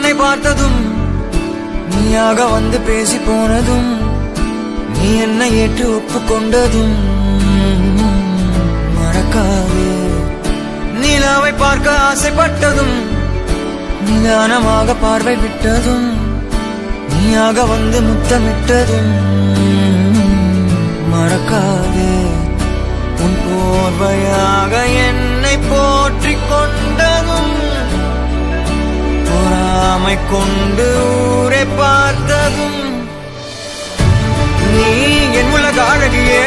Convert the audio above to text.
உன்னை பார்த்ததும் நீயாக வந்து பேசி போனதும் நீ என்னை ஏற்று ஒப்புக்கொண்டதும் மறக்காதே. நிலாவை பார்க்க ஆசைப்பட்டதும் நிதானமாக பார்வை விட்டதும் நீயாக வந்து முத்தமிட்டதும் மறக்காதே. உன் போர்வையாக என்னை போற்றிக் கொண்டதும் பொறாமை கொண்டு ஊரை பார்த்ததும் நீ என் உலக அழகியே.